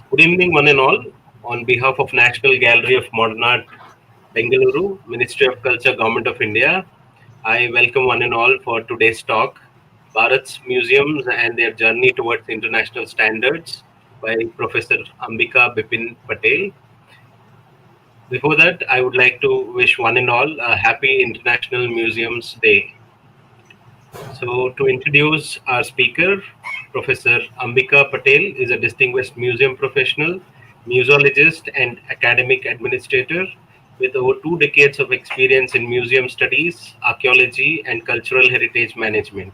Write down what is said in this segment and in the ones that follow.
Good evening, one and all. On behalf of National Gallery of Modern Art, Bengaluru, Ministry of Culture, Government of India, I welcome one and all for today's talk, Bharat's Museums and Their Journey Towards International Standards by Professor Ambika Bipin Patel. Before that, I would like to wish one and all a happy International Museums Day. So, to introduce our speaker, Professor Ambika Patel is a distinguished museum professional, museologist, and academic administrator with over 2 decades of experience in museum studies, archaeology, and cultural heritage management.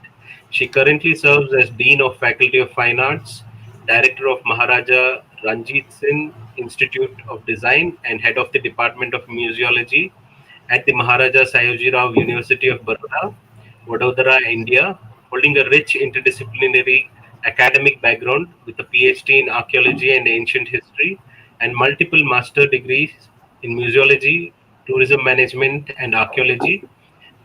She currently serves as Dean of Faculty of Fine Arts, Director of Maharaja Ranjit Singh Institute of Design, and Head of the Department of Museology at the Maharaja Sayajirao University of Baroda, Vadodara, India, holding a rich interdisciplinary academic background with a PhD in archaeology and ancient history and multiple master degrees in museology, tourism management, and archaeology.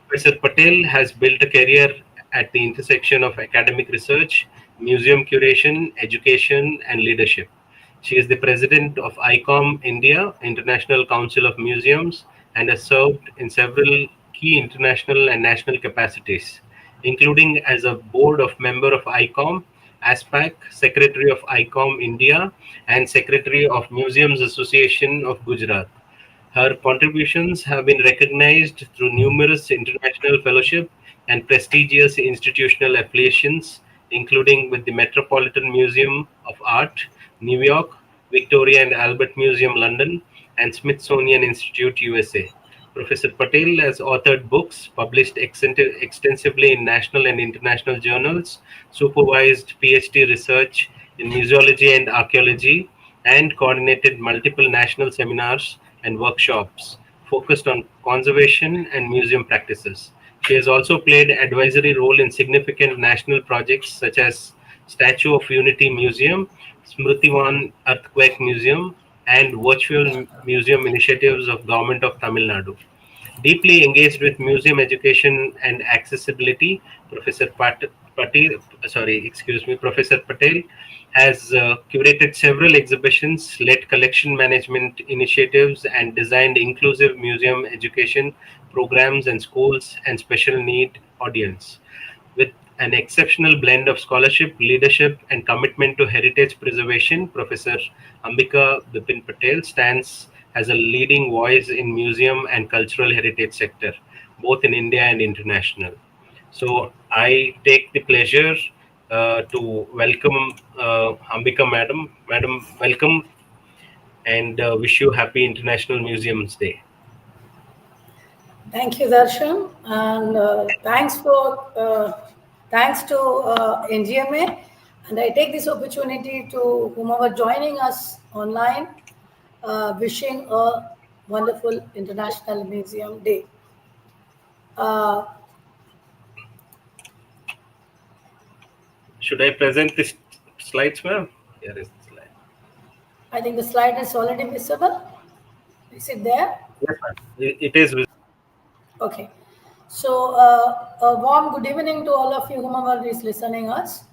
Professor Patel has built a career at the intersection of academic research, museum curation, education, and leadership. She is the president of ICOM India, International Council of Museums, and has served in several key international and national capacities, including as a board of member of ICOM, ASPAC, Secretary of ICOM India, and Secretary of Museums Association of Gujarat. Her contributions have been recognized through numerous international fellowship and prestigious institutional affiliations, including with the Metropolitan Museum of Art, New York, Victoria and Albert Museum, London, and Smithsonian Institute, USA. Professor Patel has authored books, published extensively in national and international journals, supervised PhD research in museology and archaeology, and coordinated multiple national seminars and workshops focused on conservation and museum practices. She has also played advisory role in significant national projects such as Statue of Unity Museum, Smritivan Earthquake Museum, and virtual museum initiatives of Government of Tamil Nadu. Deeply engaged with museum education and accessibility, Professor Patel has curated several exhibitions, led collection management initiatives, and designed inclusive museum education programs in schools and special need audience. With an exceptional blend of scholarship, leadership, and commitment to heritage preservation, Professor Ambika Bipin Patel stands as a leading voice in museum and cultural heritage sector, both in India and international. So I take the pleasure to welcome Ambika Madam. Madam, welcome and wish you happy International Museums Day. Thank you, Darshan, and thanks to NGMA. And I take this opportunity to whomever joining us online, wishing a wonderful International Museum Day. Should I present the slides, ma'am? Here is the slide. I think the slide is already visible. Is it there? Yes, ma'am. It is visible. Okay. So, a warm good evening to all of you whomever is listening us.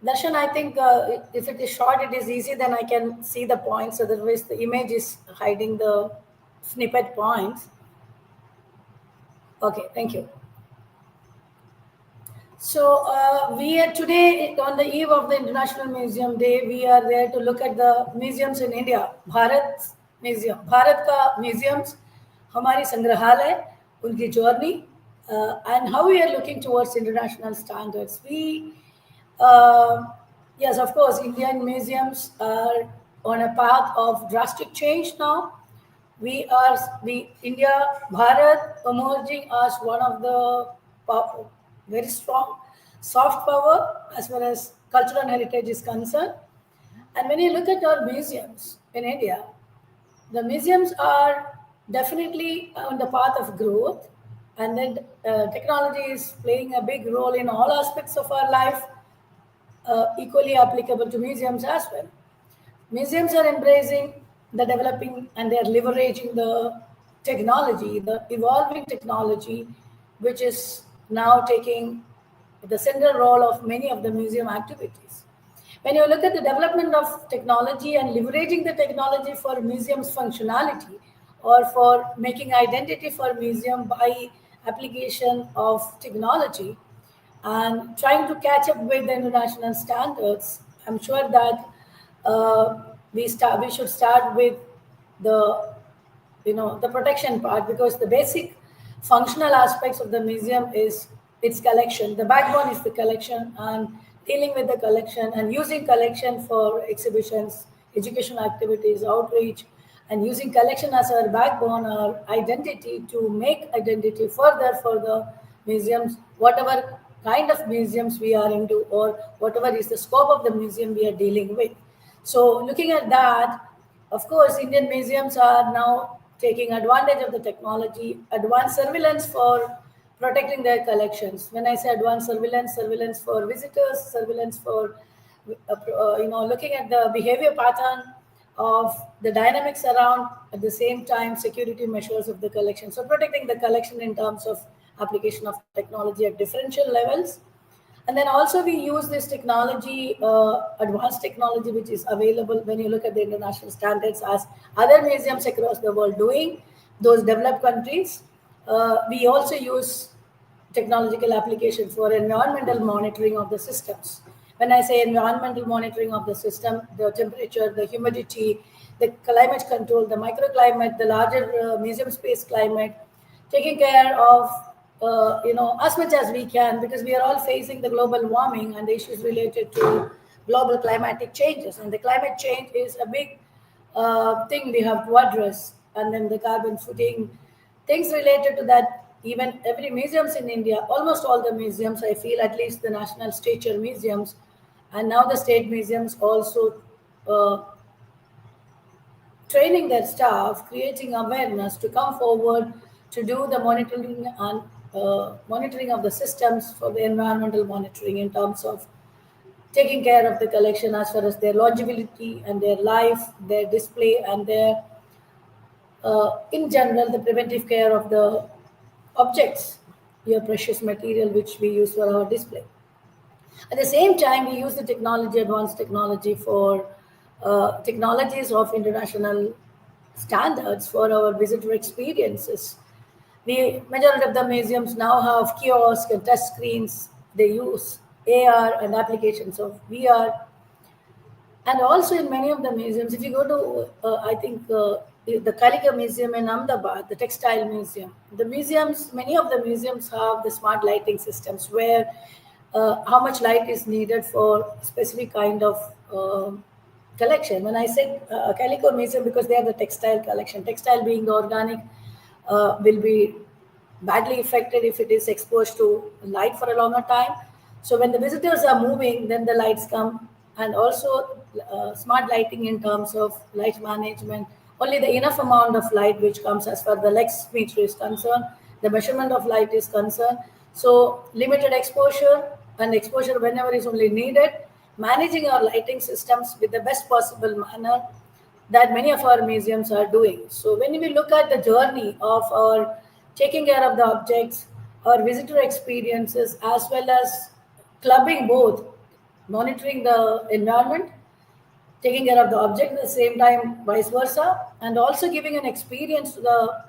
Darshan, I think if it is short, it is easy, then I can see the points. Otherwise, the image is hiding the snippet points. Okay, thank you. So we are today on the eve of the International Museum Day. We are there to look at the museums in India. Bharat Museum, Bharat ka museums, हमारी संग्रहालय, उनकी journey, and how we are looking towards international standards. Yes, of course, Indian museums are on a path of drastic change now. We India, Bharat emerging as one of the very strong soft power as far as cultural heritage is concerned. And when you look at our museums in India, the museums are definitely on the path of growth, and then technology is playing a big role in all aspects of our life, equally applicable to museums as well. Museums are embracing the developing and they are leveraging the technology, the evolving technology, which is now taking the central role of many of the museum activities. When you look at the development of technology and leveraging the technology for museums functionality or for making identity for museum by application of technology, and trying to catch up with the international standards, I'm sure that we should start with the the protection part, because the basic functional aspects of the museum is its collection. The backbone is the collection, and dealing with the collection and using collection for exhibitions, educational activities, outreach, and using collection as our backbone or identity to make identity further for the museums, whatever kind of museums we are into or whatever is the scope of the museum we are dealing with. So looking at that, of course, Indian museums are now taking advantage of the technology, advanced surveillance for protecting their collections. When I say advanced surveillance, surveillance for visitors, surveillance for looking at the behavior pattern of the dynamics around, at the same time security measures of the collection. So protecting the collection in terms of application of technology at differential levels. And then also we use this technology, advanced technology, which is available when you look at the international standards as other museums across the world doing, those developed countries. We also use technological application for environmental monitoring of the systems. When I say environmental monitoring of the system, the temperature, the humidity, the climate control, the microclimate, the larger museum space climate, taking care of as much as we can, because we are all facing the global warming and the issues related to global climatic changes, and the climate change is a big thing we have to address. And then the carbon footing, things related to that. Even every museums in India, almost all the museums, I feel, at least the national stature museums and now the state museums also uh, training their staff, creating awareness to come forward to do the monitoring and monitoring of the systems for the environmental monitoring in terms of taking care of the collection as far as their longevity and their life, their display, and their, in general, the preventive care of the objects, your precious material which we use for our display. At the same time, we use the technology, advanced technology for technologies of international standards for our visitor experiences. The majority of the museums now have kiosks and touch screens. They use AR and applications of VR. And also in many of the museums, if you go to, I think, the Kalika Museum in Ahmedabad, the Textile Museum, the museums, many of the museums have the smart lighting systems where how much light is needed for specific kind of collection. When I said Calico Museum, because they have the textile collection, textile being the organic, will be badly affected if it is exposed to light for a longer time. So when the visitors are moving, then the lights come, and also smart lighting in terms of light management. Only the enough amount of light which comes as far the Lex meter is concerned, the measurement of light is concerned. So limited exposure and exposure whenever is only needed. Managing our lighting systems with the best possible manner that many of our museums are doing. So when we look at the journey of our taking care of the objects, our visitor experiences, as well as clubbing both, monitoring the environment, taking care of the object at the same time, vice versa, and also giving an experience to the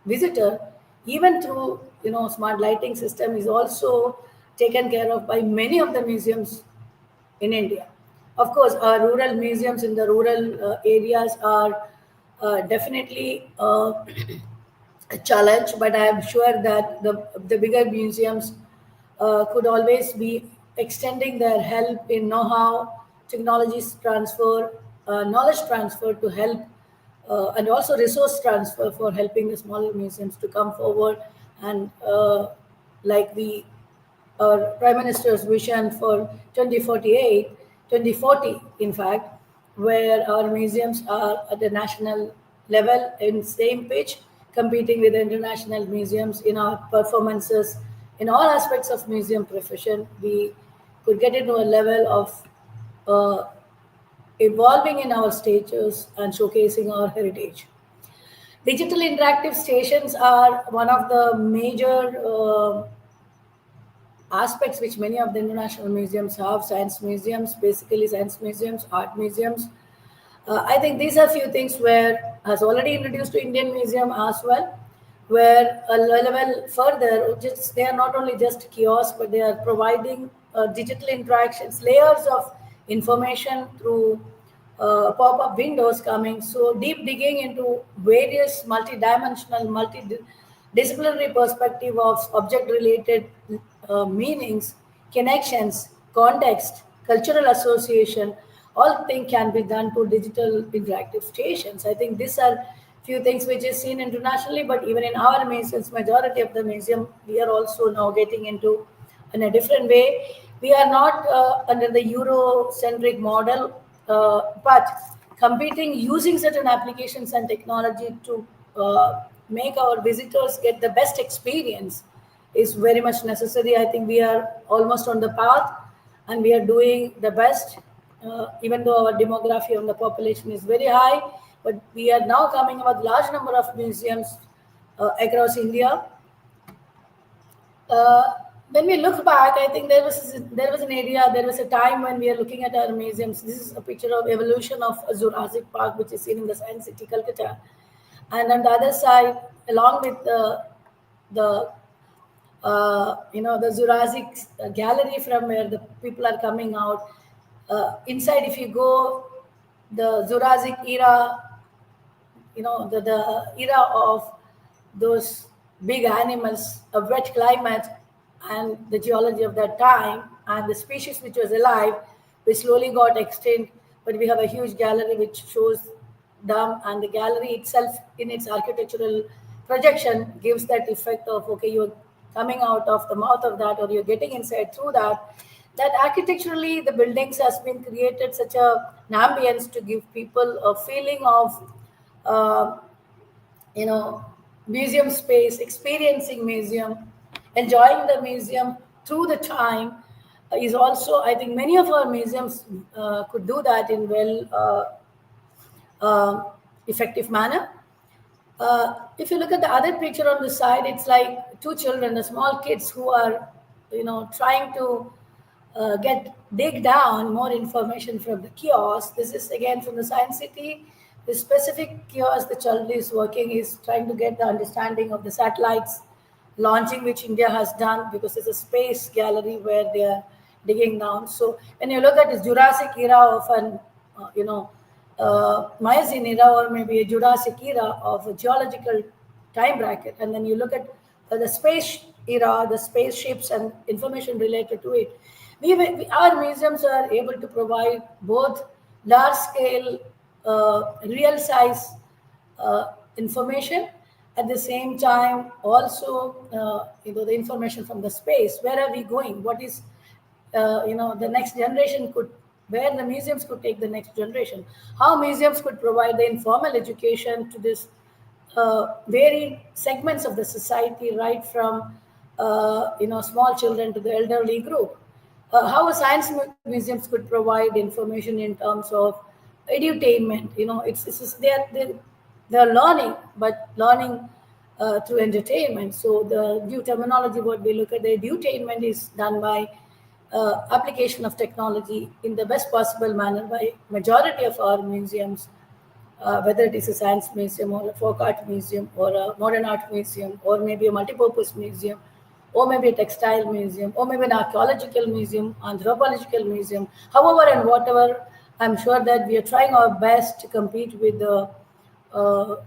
visitor, even through smart lighting system, is also taken care of by many of the museums in India. Of course, our rural museums in the rural areas are definitely a challenge, but I am sure that the bigger museums could always be extending their help in know-how, technologies transfer, knowledge transfer to help, and also resource transfer for helping the smaller museums to come forward and like the our Prime Minister's vision for 2048, 2040, in fact, where our museums are at the national level in same pitch, competing with the international museums in our performances, in all aspects of museum profession. We could get into a level of uh, evolving in our status and showcasing our heritage. Digital interactive stations are one of the major aspects which many of the international museums have. Science museums, basically science museums, art museums. I think these are few things where has already introduced to Indian museum as well, where a level further, just they are not only just kiosks, but they are providing digital interactions, layers of information through pop-up windows coming. So deep digging into various multi-dimensional, multidisciplinary perspective of object-related meanings, connections, context, cultural association, all things can be done to digital interactive stations. I think these are few things which is seen internationally, but even in our museums, majority of the museum, we are also now getting into in a different way. We are not under the Eurocentric model, but competing using certain applications and technology to make our visitors get the best experience is very much necessary. I think we are almost on the path and we are doing the best, even though our demography on the population is very high, but we are now coming up with large number of museums across India. uh, when we look back, I think there was an area, there was a time when we are looking at our museums. This is a picture of evolution of a Jurassic Park, which is seen in the Science City, Calcutta, and on the other side, along with the the Jurassic gallery from where the people are coming out. Inside, if you go, the Jurassic era, the era of those big animals, a wet climate, and the geology of that time, and the species which was alive, we slowly got extinct. But we have a huge gallery which shows them, and the gallery itself, in its architectural projection, gives that effect of okay, you're coming out of the mouth of that, or you're getting inside through that. That architecturally, the buildings has been created such an ambience to give people a feeling of uh, you know museum space, experiencing museum, enjoying the museum through the time, is also, I think many of our museums could do that in well effective manner. If you look at the other picture on the side, it's like two children, the small kids who are, trying to get dig down more information from the kiosk. This is again from the Science City. The specific kiosk the child is working is trying to get the understanding of the satellites launching which India has done, because it's a space gallery where they are digging down. So when you look at this Jurassic era of an, Miocene era, or maybe a Jurassic era of a geological time bracket, and then you look at the space era, the spaceships and information related to it, our museums are able to provide both large scale, real size information, at the same time also the information from the space. Where are we going? What is the next generation could, where the museums could take the next generation, how museums could provide the informal education to this varied segments of the society, right from small children to the elderly group. How a museums could provide information in terms of edutainment. They're learning, but learning through entertainment. So the new terminology, what we look at, the edutainment is done by application of technology in the best possible manner by majority of our museums, whether it is a science museum or a folk art museum or a modern art museum or maybe a multipurpose museum or maybe a textile museum or maybe an archaeological museum, anthropological museum, however and whatever. I'm sure that we are trying our best to compete with the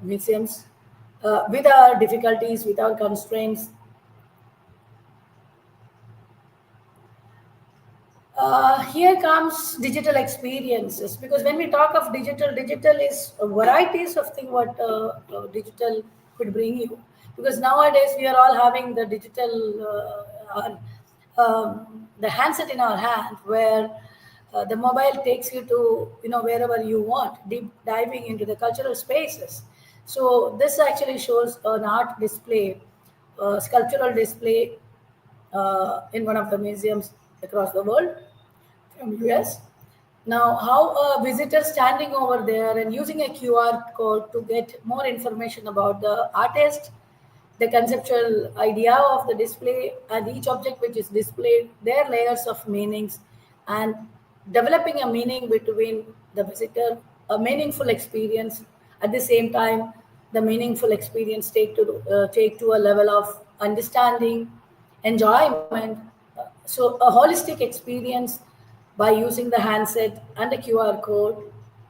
museums, with our difficulties, with our constraints. Here comes digital experiences, because when we talk of digital, digital is varieties of thing what digital could bring you. Because nowadays we are all having the digital, the handset in our hand, where the mobile takes you to wherever you want, deep diving into the cultural spaces. So this actually shows an art display, sculptural display in one of the museums across the world from US. Now, how a visitor standing over there and using a QR code to get more information about the artist, the conceptual idea of the display, and each object which is displayed, their layers of meanings, and developing a meaning between the visitor, a meaningful experience. At the same time, the meaningful experience take to a level of understanding, enjoyment. So a holistic experience by using the handset and the QR code,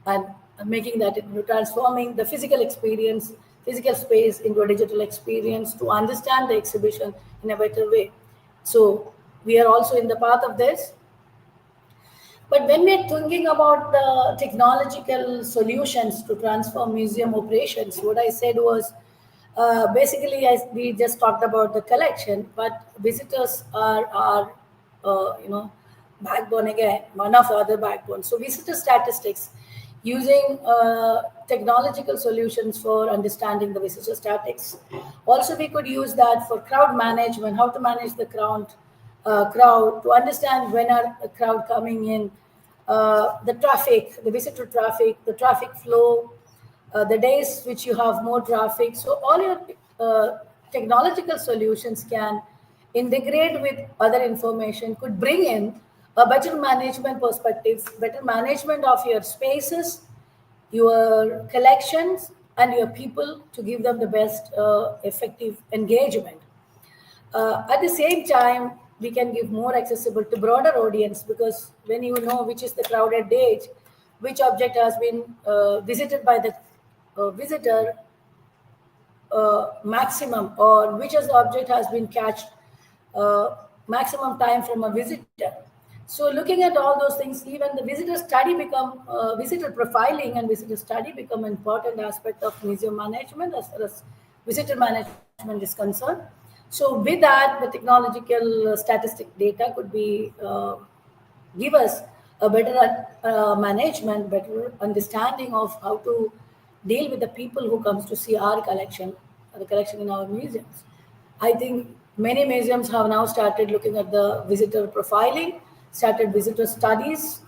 and making that into transforming the physical experience, physical space into a digital experience to understand the exhibition in a better way. So we are also in the path of this. But when we're thinking about the technological solutions to transform museum operations, what I said was basically we just talked about the collection, but visitors are backbone again, one of the other backbones. So visitor statistics, using technological solutions for understanding the visitor statistics. Also, we could use that for crowd management, how to manage the crowd to understand when are a crowd coming in, the traffic, the visitor traffic, the traffic flow, the days which you have more traffic. So all your technological solutions can integrate with other information, could bring in a better management perspective, better management of your spaces, your collections, and your people to give them the best effective engagement. At the same time, we can give more accessible to broader audience, because when you know which is the crowded date, which object has been visited by the visitor maximum, or which is the object has been catched maximum time from a visitor. So looking at all those things, even the visitor study become visitor profiling and visitor study become an important aspect of museum management as far as visitor management is concerned. So with that, the technological statistic data could be give us a better management, better understanding of how to deal with the people who comes to see our collection, the collection in our museums. I think many museums have now started looking at the visitor profiling, started visitor studies,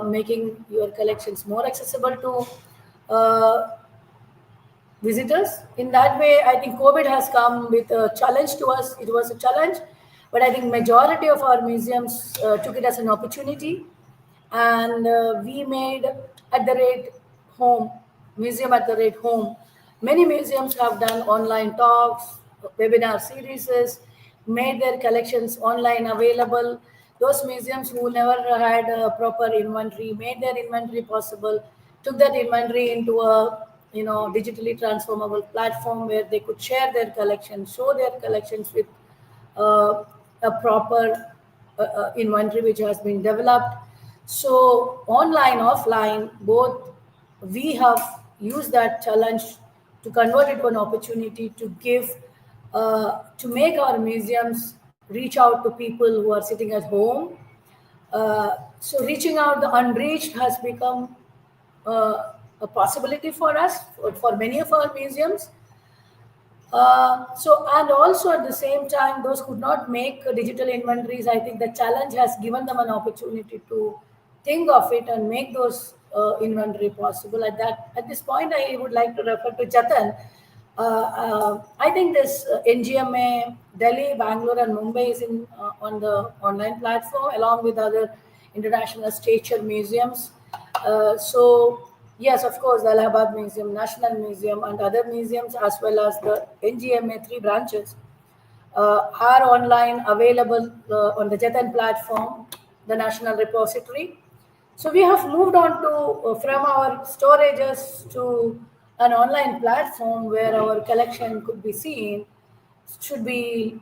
making your collections more accessible to visitors. In that way, I think COVID has come with a challenge to us. It was a challenge, but I think majority of our museums took it as an opportunity, and we made at the rate home, museum at the rate home. Many museums have done online talks, webinar series, made their collections online available. Those museums who never had a proper inventory made their inventory possible, took that inventory into a digitally transformable platform where they could share their collections, show their collections with a proper inventory which has been developed. So online, offline, both, we have used that challenge to convert it to an opportunity to give, to make our museums reach out to people who are sitting at home. So reaching out the unreached has become a possibility for us, for many of our museums. So, and also at the same time, those could not make digital inventories. I think the challenge has given them an opportunity to think of it and make those inventory possible. At this point, I would like to refer to Jatan. I think this NGMA, Delhi, Bangalore, and Mumbai is on the online platform along with other international stature museums. So yes, of course, the Allahabad Museum, National Museum, and other museums, as well as the NGMA three branches, are online available on the Jatan platform, the national repository. So we have moved on to from our storages to an online platform where our collection could be seen, should be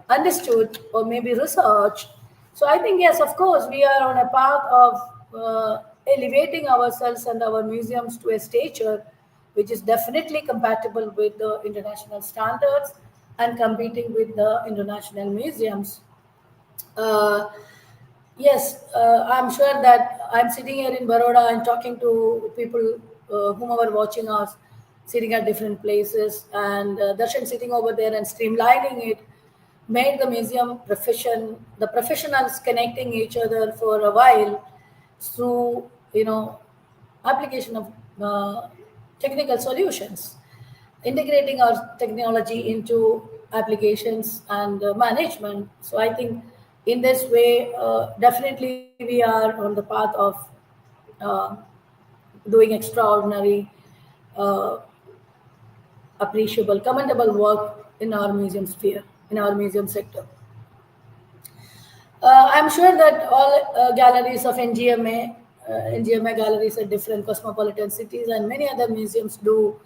understood, or maybe researched. So I think, yes, of course, we are on a path of elevating ourselves and our museums to a stature which is definitely compatible with the international standards and competing with the international museums. Uh, yes, I'm sure that I'm sitting here in Baroda and talking to people whom are watching us, sitting at different places, and Darshan sitting over there and streamlining it, made the museum profession, the professionals connecting each other for a while through, application of technical solutions, integrating our technology into applications and management. So I think in this way, definitely we are on the path of uh, doing extraordinary, uh, appreciable, commendable work in our museum sphere, in our museum sector. I'm sure that all galleries of NGMA galleries at different cosmopolitan cities and many other museums do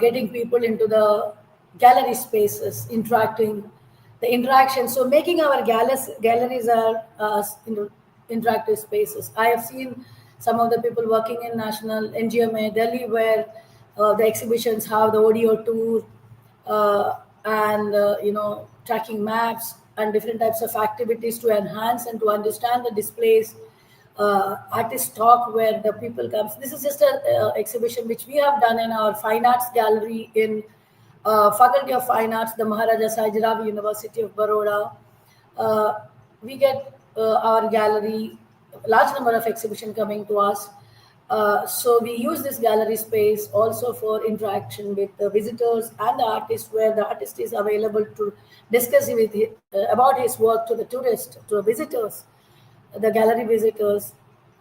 getting people into the gallery spaces, interacting, the interaction. So making our galleries are interactive spaces. I have seen some of the people working in National NGMA Delhi where the exhibitions have the audio tour, and tracking maps and different types of activities to enhance and to understand the displays, artist talk where the people comes. This is just a exhibition which we have done in our fine arts gallery in Faculty of Fine Arts, the Maharaja Sajirav University of Baroda. uh, we get our gallery, large number of exhibition coming to us. So we use this gallery space also for interaction with the visitors and the artist, where the artist is available to discuss about his work to the tourists, to the visitors, the gallery visitors.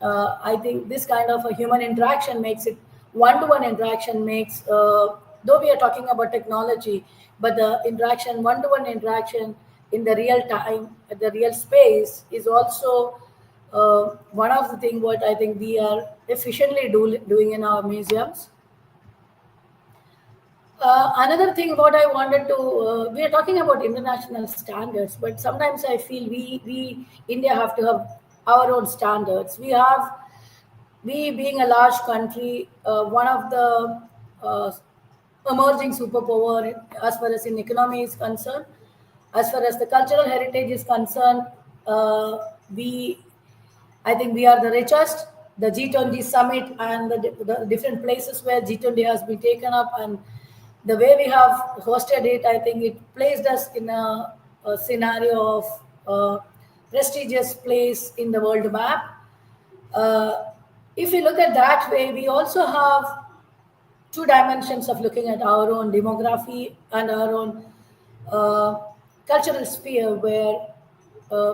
I think this kind of a human interaction makes it, one-to-one interaction makes, though we are talking about technology, but the interaction, one-to-one interaction in the real time, at the real space, is also one of the things what I think we are efficiently doing in our museums. Another thing, what I wanted to, we are talking about international standards, but sometimes I feel we India have to have our own standards. We being a large country, one of the uh, emerging superpower as far as in economy is concerned, as far as the cultural heritage is concerned, we I think we are the richest. The G20 summit and the different places where G20 has been taken up, and the way we have hosted it, I think it placed us in a scenario of prestigious place in the world map. Uh, if we look at that way, we also have two dimensions of looking at our own demography and our own uh, cultural sphere, where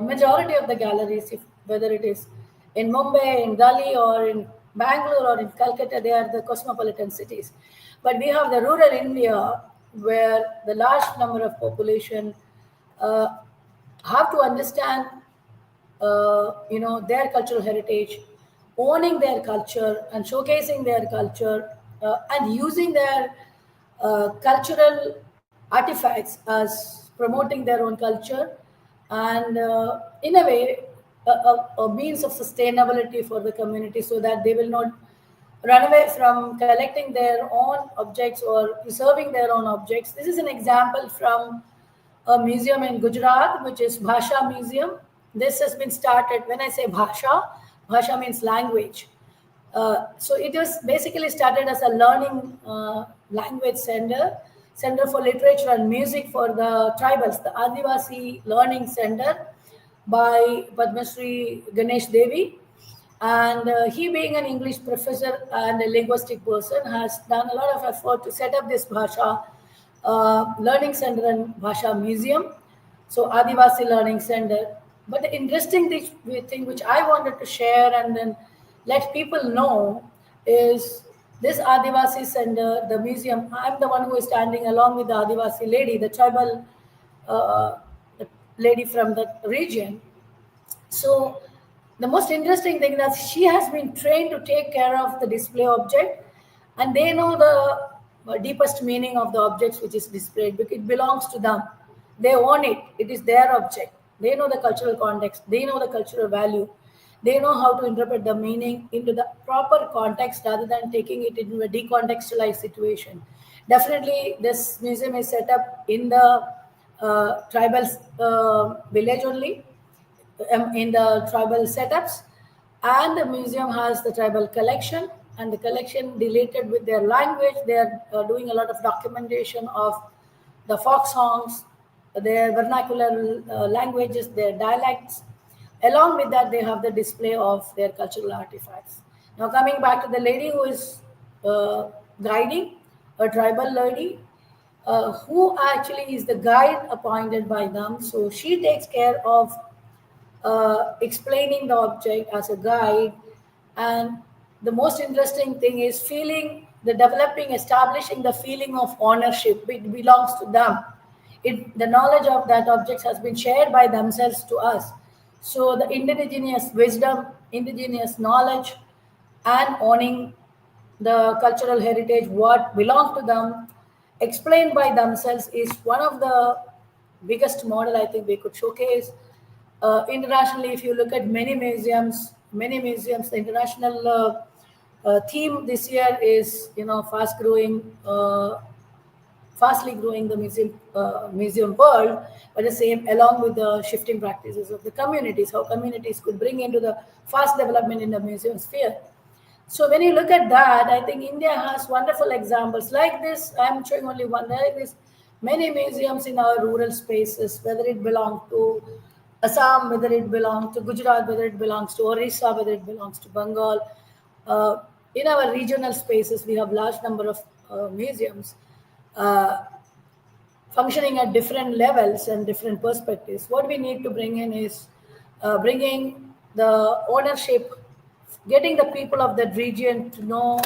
majority of the galleries, if, whether it is in Mumbai, in Delhi, or in Bangalore, or in Calcutta, they are the cosmopolitan cities. But we have the rural India, where the large number of population uh, have to understand their cultural heritage, owning their culture and showcasing their culture, and using their cultural artifacts as promoting their own culture, and in a way a means of sustainability for the community, so that they will not run away from collecting their own objects or preserving their own objects. This is an example from a museum in Gujarat, which is Bhasha Museum. This has been started. When I say Bhasha, Bhasha means language. So it was basically started as a learning language center for literature and music for the tribals, the Adivasi Learning Center by Padma Shri Ganesh Devi. And he, being an English professor and a linguistic person, has done a lot of effort to set up this Bhasha Learning Center and Bhasha Museum. So Adivasi Learning Center. But the interesting thing which I wanted to share and then let people know is this Adivasi Center, the museum. I'm the one who is standing along with the Adivasi lady, the tribal uh, lady from the region. So the most interesting thing that she has been trained to take care of the display object, and they know the deepest meaning of the objects which is displayed because it belongs to them. They own it. It is their object. They know the cultural context. They know the cultural value. They know how to interpret the meaning into the proper context rather than taking it into a decontextualized situation. Definitely, this museum is set up in the tribal village only, in the tribal setups, and the museum has the tribal collection and the collection related with their language. They are doing a lot of documentation of the folk songs, their vernacular languages, their dialects. Along with that, they have the display of their cultural artifacts. Now, coming back to the lady who is uh, guiding, a tribal lady, who actually is the guide appointed by them. So she takes care of explaining the object as a guide. And the most interesting thing is feeling the developing, establishing the feeling of ownership. It belongs to them. The knowledge of that object has been shared by themselves to us. So the indigenous wisdom, indigenous knowledge, and owning the cultural heritage, what belongs to them, explained by themselves, is one of the biggest model I think we could showcase. Internationally, if you look at many museums, the international theme this year is fastly growing the museum world, but the same along with the shifting practices of the communities, how communities could bring into the fast development in the museum sphere. So when you look at that, I think India has wonderful examples like this. I'm showing only one. There is many museums in our rural spaces, whether it belongs to Assam, whether it belongs to Gujarat, whether it belongs to Orissa, whether it belongs to Bengal. Uh, in our regional spaces, we have large number of museums uh, functioning at different levels and different perspectives. What we need to bring in is bringing the ownership, getting the people of that region to know,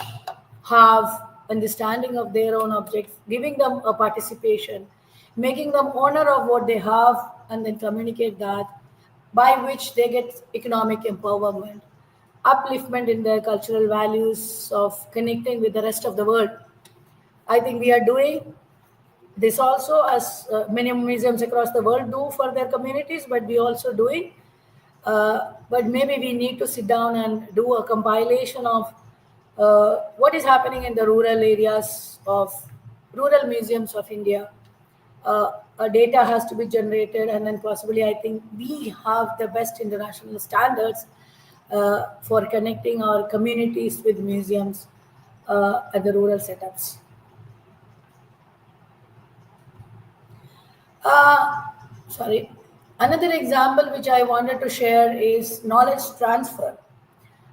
have understanding of their own objects, giving them a participation, making them owner of what they have, and then communicate that, by which they get economic empowerment, upliftment in their cultural values of connecting with the rest of the world. I think we are doing this also, as many museums across the world do for their communities, but we also doing. But maybe we need to sit down and do a compilation of what is happening in the rural areas of rural museums of India. Data has to be generated, and then possibly I think we have the best international standards for connecting our communities with museums at the rural setups. Uh, Sorry. Another example which I wanted to share is knowledge transfer.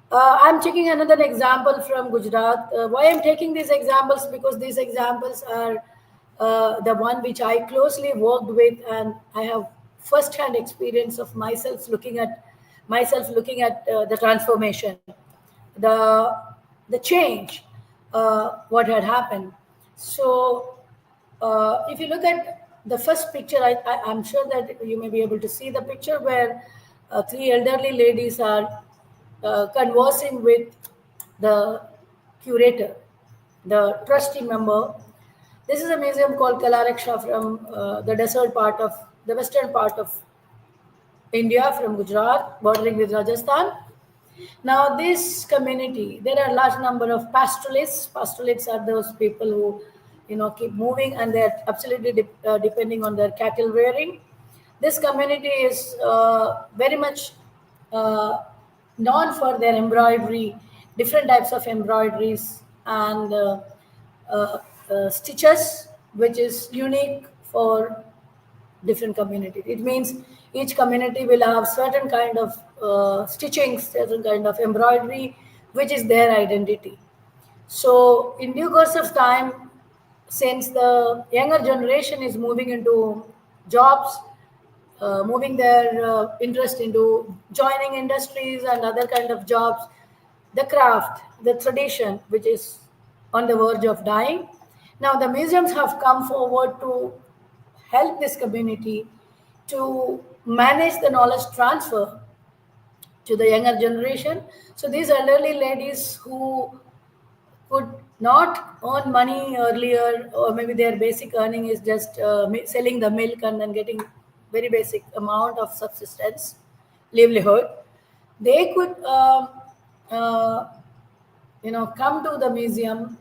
I'm taking another example from Gujarat. Why I'm taking these examples? Because these examples are the one which I closely worked with, and I have first-hand experience of myself looking at the transformation, the the change, what had happened. So, if you look at the first picture, I'm sure that you may be able to see the picture where three elderly ladies are conversing with the curator, the trustee member. This is a museum called Kalaraksha from the desert part of the western part of India, from Gujarat, bordering with Rajasthan. Now, this community, there are large number of pastoralists. Pastoralists are those people who, keep moving, and they're absolutely depending on their cattle rearing. This community is very much uh, known for their embroidery, different types of embroideries and uh, stitches, which is unique for different communities. It means each community will have certain kind of stitching, certain kind of embroidery, which is their identity. So, in due course of time, since the younger generation is moving into jobs, moving their interest into joining industries and other kind of jobs, the craft, the tradition, which is on the verge of dying. Now, the museums have come forward to help this community to manage the knowledge transfer to the younger generation. So, these elderly ladies who could not earn money earlier, or maybe their basic earning is just selling the milk and then getting very basic amount of subsistence, livelihood, they could uh, come to the museum,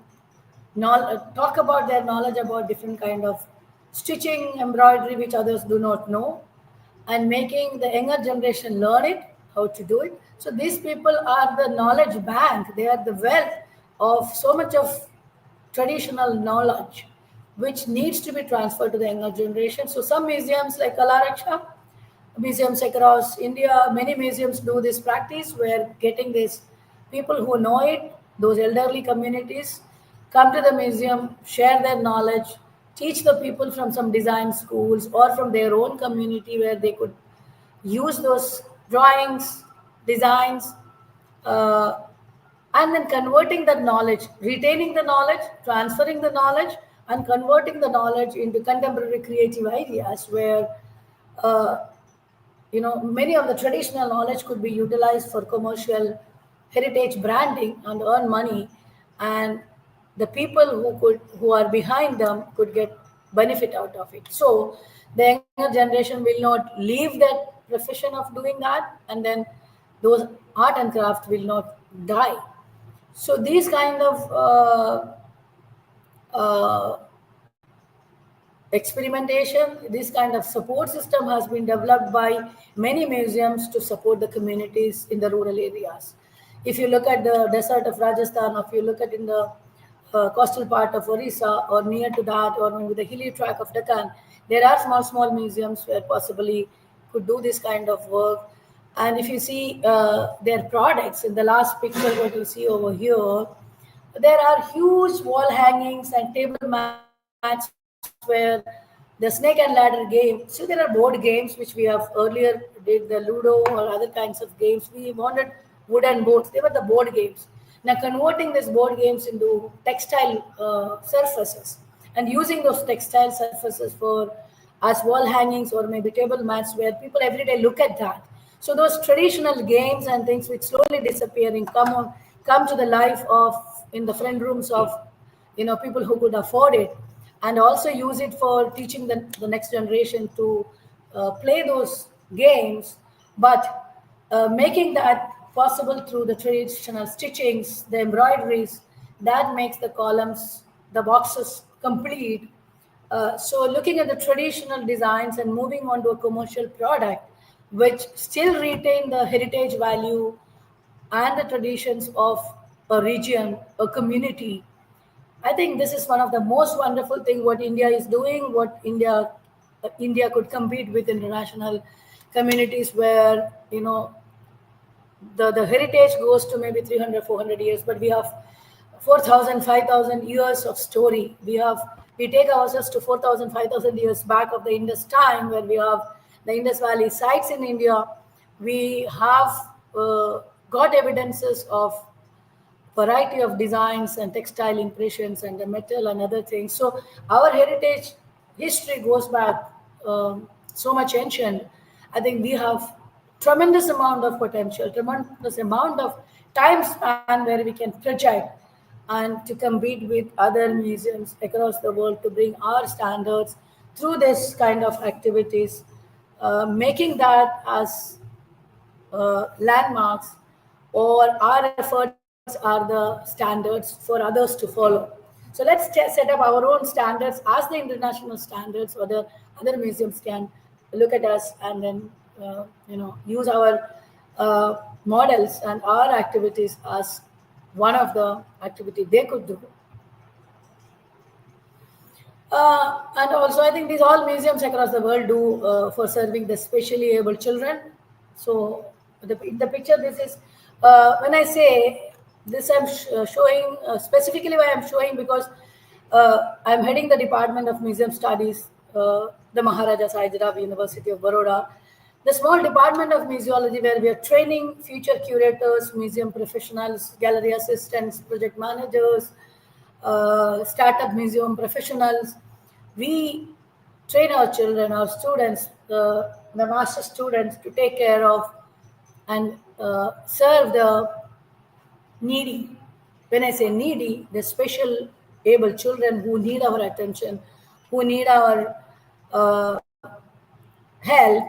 talk about their knowledge about different kind of stitching, embroidery, which others do not know, and making the younger generation learn it, how to do it. So these people are the knowledge bank. They are the wealth of so much of traditional knowledge, which needs to be transferred to the younger generation. So some museums like Kalaraksha, museums across India, many museums do this practice where getting these people who know it, those elderly communities, come to the museum, share their knowledge, teach the people from some design schools or from their own community where they could use those drawings, designs, uh, and then converting that knowledge, retaining the knowledge, transferring the knowledge, and converting the knowledge into contemporary creative ideas where uh, many of the traditional knowledge could be utilized for commercial heritage branding and earn money, and the people who are behind them could get benefit out of it. So the younger generation will not leave that profession of doing that, and then those art and craft will not die. So these kind of experimentation, this kind of support system has been developed by many museums to support the communities in the rural areas. If you look at the desert of Rajasthan, or if you look at in the coastal part of Orissa, or near to that, or maybe the hilly track of Deccan, there are small museums where possibly could do this kind of work. And if you see their products in the last picture, what you see over here, there are huge wall hangings and table mats where the snake and ladder game. So there are board games which we have earlier did, the Ludo or other kinds of games. We wanted wooden boards. They were the board games. Now converting these board games into textile surfaces and using those textile surfaces for as wall hangings or maybe table mats where people every day look at that. So those traditional games and things which slowly disappearing come to the life of in the front rooms of people who could afford it, and also use it for teaching the next generation to play those games, but making that possible through the traditional stitchings, the embroideries that makes the columns, the boxes complete. So looking at the traditional designs and moving on to a commercial product which still retain the heritage value and the traditions of a region, a community. I think this is one of the most wonderful thing what India is doing, what India could compete with international communities where the heritage goes to maybe 300, 400 years, but we have 4,000, 5,000 years of story. We take ourselves to 4,000, 5,000 years back of the Indus time, where we have the Indus Valley sites in India. We have got evidences of variety of designs and textile impressions and the metal and other things. So our heritage history goes back so much ancient. I think we have tremendous amount of potential, tremendous amount of time span where we can project and to compete with other museums across the world to bring our standards through this kind of activities, making that as landmarks, or our efforts are the standards for others to follow. So let's set up our own standards as the international standards, or the other museums can look at us and then use our models and our activities as one of the activity they could do. And also, I think these all museums across the world do for serving the specially able children. So, in the picture, this is when I say this, I'm showing specifically why I'm showing, because I'm heading the Department of Museum Studies, the Maharaja Sahajirab University of Baroda, the small department of museology where we are training future curators, museum professionals, gallery assistants, project managers, startup museum professionals. We train our children, our students, the master students to take care of and serve the needy. When I say needy, the special able children who need our attention, who need our help,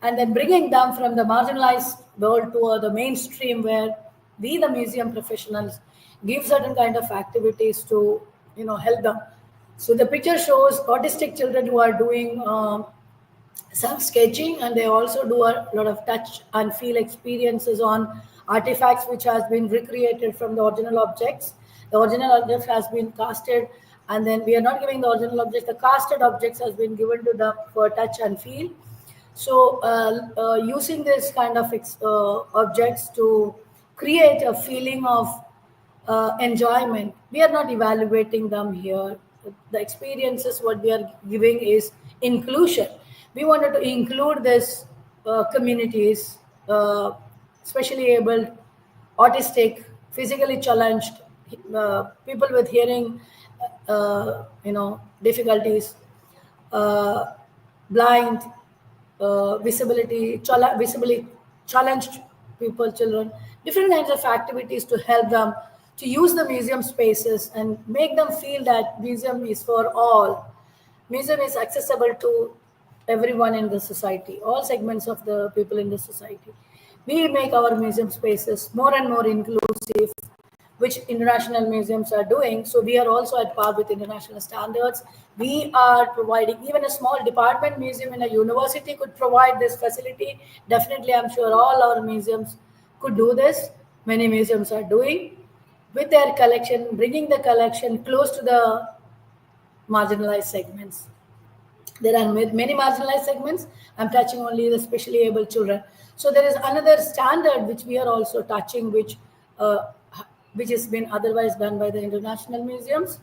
and then bringing them from the marginalized world to the mainstream where we, the museum professionals, give certain kind of activities to help them. So the picture shows autistic children who are doing some sketching, and they also do a lot of touch and feel experiences on artifacts which has been recreated from the original objects. The original object has been casted, and then we are not giving the original objects, the casted objects has been given to them for touch and feel. So using this kind of objects to create a feeling of enjoyment. We are not evaluating them here. The experiences, what we are giving is inclusion. We wanted to include this communities, especially able, autistic, physically challenged, people with hearing, difficulties, uh, blind, visibly challenged people, children, different kinds of activities to help them to use the museum spaces and make them feel that museum is for all. Museum is accessible to everyone in the society, all segments of the people in the society. We make our museum spaces more and more inclusive, which international museums are doing. So we are also at par with international standards. We are providing, even a small department museum in a university could provide this facility. Definitely, I'm sure all our museums could do this. Many museums are doing with their collection, bringing the collection close to the marginalized segments. There are many marginalized segments. I'm touching only the specially able children. So there is another standard which we are also touching, uh, which has been otherwise done by the international museums.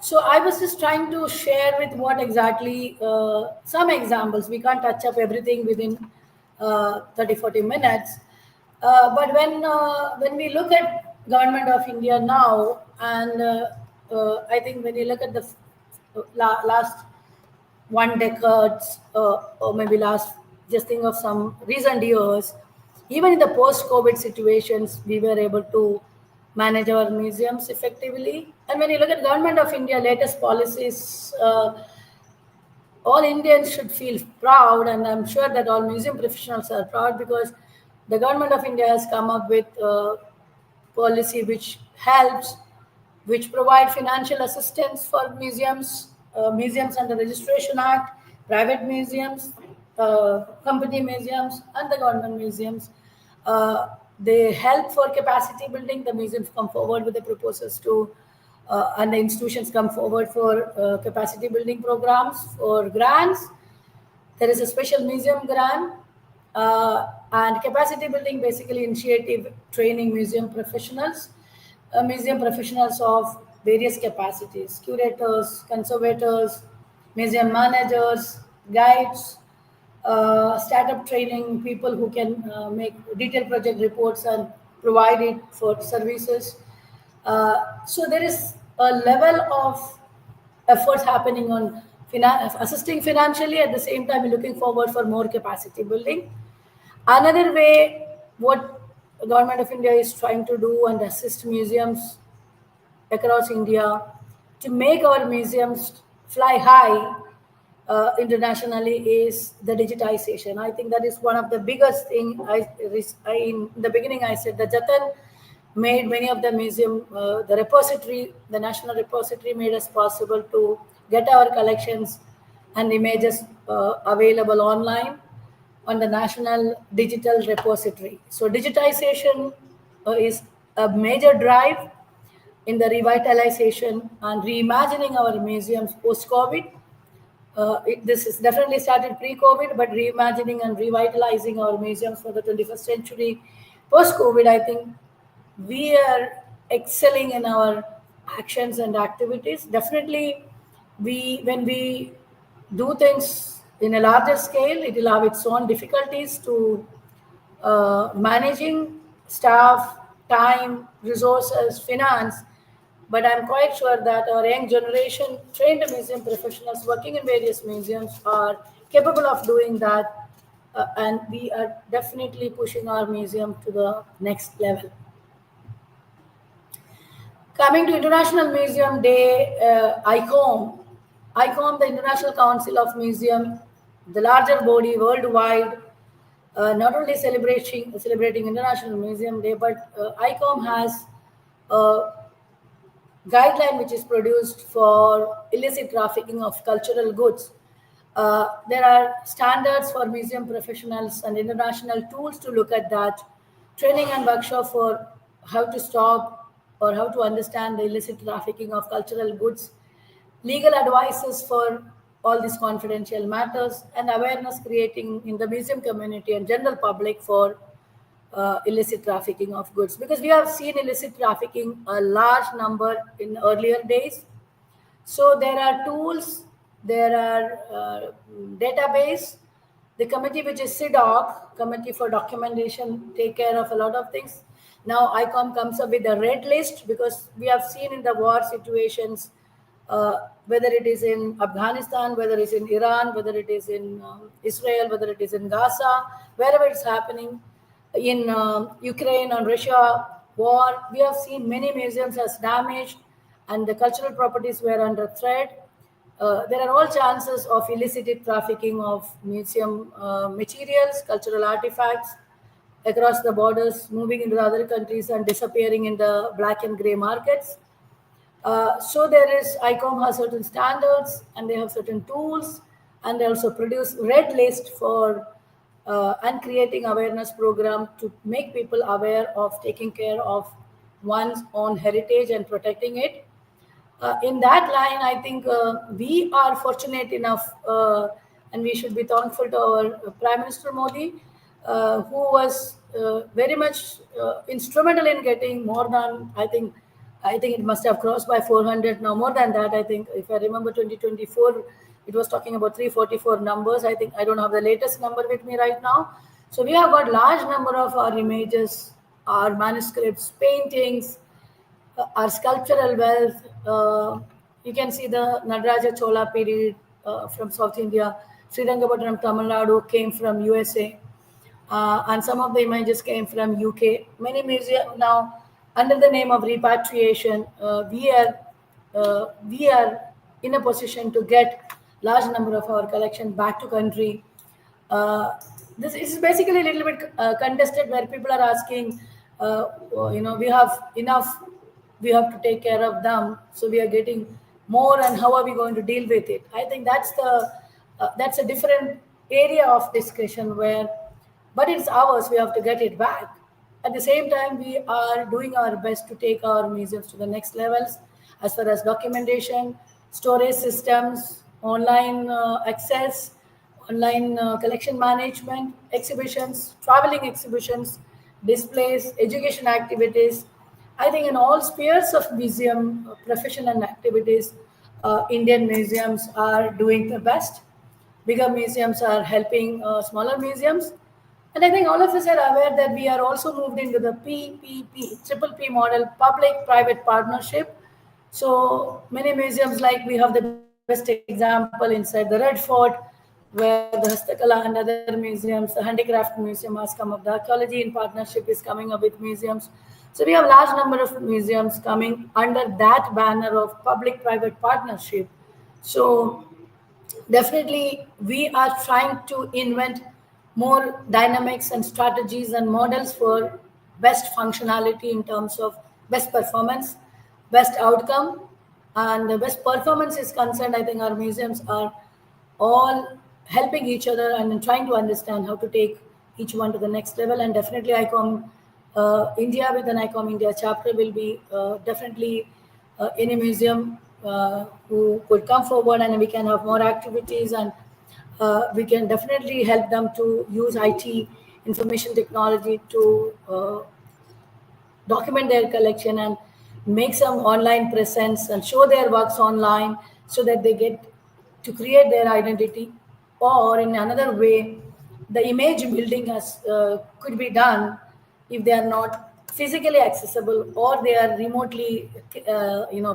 So I was just trying to share with what exactly some examples. We can't touch up everything within 30, 40 minutes. But when we look at government of India now, and I think when you look at the last one decade, or maybe last, just think of some recent years, even in the post-COVID situations, we were able to manage our museums effectively. And when you look at government of India latest policies, all Indians should feel proud, and I'm sure that all museum professionals are proud, because the government of India has come up with policy which helps, which provide financial assistance for museums, museums under Registration Act, private museums, company museums, and the government museums. They help for capacity building. The museums come forward with the proposals to, and the institutions come forward for capacity building programs for grants. There is a special museum grant, and capacity building basically initiative training museum professionals of various capacities, curators, conservators, museum managers, guides, startup training, people who can make detailed project reports and provide it for services. So there is a level of efforts happening on assisting financially, at the same time looking forward for more capacity building. Another way, what the government of India is trying to do and assist museums across India to make our museums fly high internationally is the digitization. I think that is one of the biggest thing. In the beginning I said that Jatan made many of the museum, the repository, the national repository made us possible to get our collections and images available online on the national digital repository. So digitization is a major drive in the revitalization and reimagining our museums post-COVID. This is definitely started pre-COVID, but reimagining and revitalizing our museums for the 21st century. Post-COVID, I think we are excelling in our actions and activities. Definitely, when we do things in a larger scale, it will have its own difficulties to managing staff, time, resources, finance. But I'm quite sure that our young generation, trained museum professionals working in various museums, are capable of doing that. And we are definitely pushing our museum to the next level. Coming to International Museum Day, ICOM, the International Council of Museum, the larger body worldwide, not only celebrating International Museum Day, but ICOM has a guideline which is produced for illicit trafficking of cultural goods. There are standards for museum professionals and international tools to look at that, training and workshop for how to stop or how to understand the illicit trafficking of cultural goods, legal advices for all these confidential matters, and awareness creating in the museum community and general public for illicit trafficking of goods, because we have seen illicit trafficking a large number in earlier days. So there are tools, there are database. The committee, which is CDOC, Committee for Documentation, take care of a lot of things. Now ICOM comes up with a red list, because we have seen in the war situations, whether it is in Afghanistan, whether it is in Iran, whether it is in Israel, whether it is in Gaza, wherever it's happening, in Ukraine and Russia war, we have seen many museums as damaged and the cultural properties were under threat. There are all chances of illicit trafficking of museum materials, cultural artifacts across the borders, moving into the other countries and disappearing in the black and gray markets. So there is ICOM has certain standards and they have certain tools, and they also produce red list for and creating awareness program to make people aware of taking care of one's own heritage and protecting it. In that line, I think we are fortunate enough, and we should be thankful to our Prime Minister Modi, who was very much instrumental in getting more than, I think it must have crossed by 400 now, more than that. I think if I remember 2024, it was talking about 344 numbers. I think I don't have the latest number with me right now. So we have got large number of our images, our manuscripts, paintings, our sculptural wealth. You can see the Nadaraja Chola period from South India. Srirangapatnam, Tamil Nadu came from USA. And some of the images came from UK. Many museums now, under the name of repatriation, we are in a position to get large number of our collection back to country. Uh, this is basically a little bit contested, where people are asking, we have enough, we have to take care of them, so we are getting more, and how are we going to deal with it? I think that's a different area of discussion, where, but it's ours, we have to get it back. At the same time, we are doing our best to take our museums to the next levels as far as documentation, storage systems, online access, online collection management, exhibitions, traveling exhibitions, displays, education activities. I think in all spheres of museum profession and activities, Indian museums are doing the best. Bigger museums are helping smaller museums. And I think all of us are aware that we are also moved into the PPP, triple P model, public-private partnership. So many museums, like we have the best example inside the Red Fort, where the Hastakala and other museums, the Handicraft Museum has come up. The archaeology in partnership is coming up with museums. So we have large number of museums coming under that banner of public-private partnership. So definitely, we are trying to invent more dynamics and strategies and models for best functionality in terms of best performance, best outcome, and the best performance is concerned. I think our museums are all helping each other and trying to understand how to take each one to the next level. And definitely, ICOM India, with an ICOM India chapter, will be definitely any museum who could come forward, and we can have more activities, and we can definitely help them to use IT, information technology, to document their collection and make some online presence and show their works online, so that they get to create their identity. Or in another way, the image building has could be done if they are not physically accessible, or they are remotely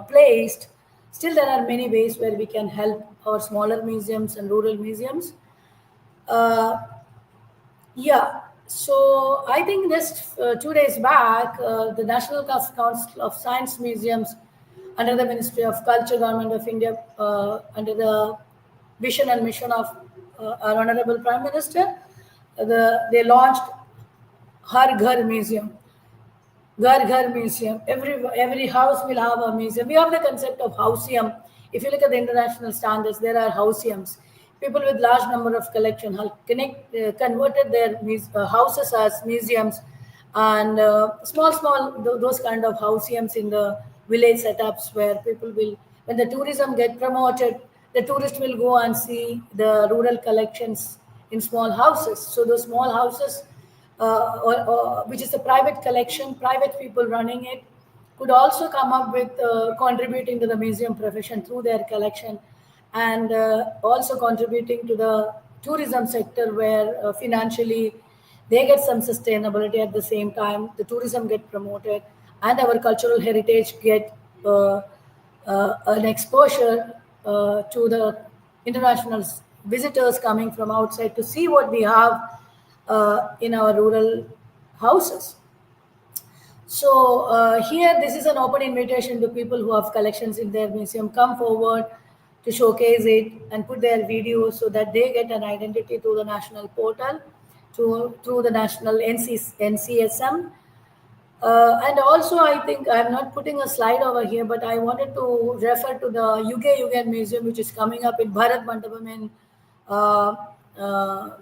placed. Still, there are many ways where we can help our smaller museums and rural museums. uh, yeah. So I think just 2 days back, the National Council of Science Museums, under the Ministry of Culture, Government of India, under the vision and mission of our Honorable Prime Minister, they launched Har Ghar Museum. Ghar Ghar Museum. Every house will have a museum. We have the concept of houseum. If you look at the international standards, there are houseums. People with large number of collection have converted their houses as museums, and those kind of houseums in the village setups where people will, when the tourism get promoted, the tourist will go and see the rural collections in small houses. So those small houses, which is a private collection, private people running it, could also come up with contributing to the museum profession through their collection, and also contributing to the tourism sector where financially they get some sustainability. At the same time, the tourism get promoted and our cultural heritage get an exposure to the international visitors coming from outside to see what we have in our rural houses. So here, this is an open invitation to people who have collections in their museum. Come forward to showcase it and put their videos so that they get an identity to the national portal, through the national NCSM. And also, I think I'm not putting a slide over here, but I wanted to refer to the Yuge Museum, which is coming up in Bharat Mandapam in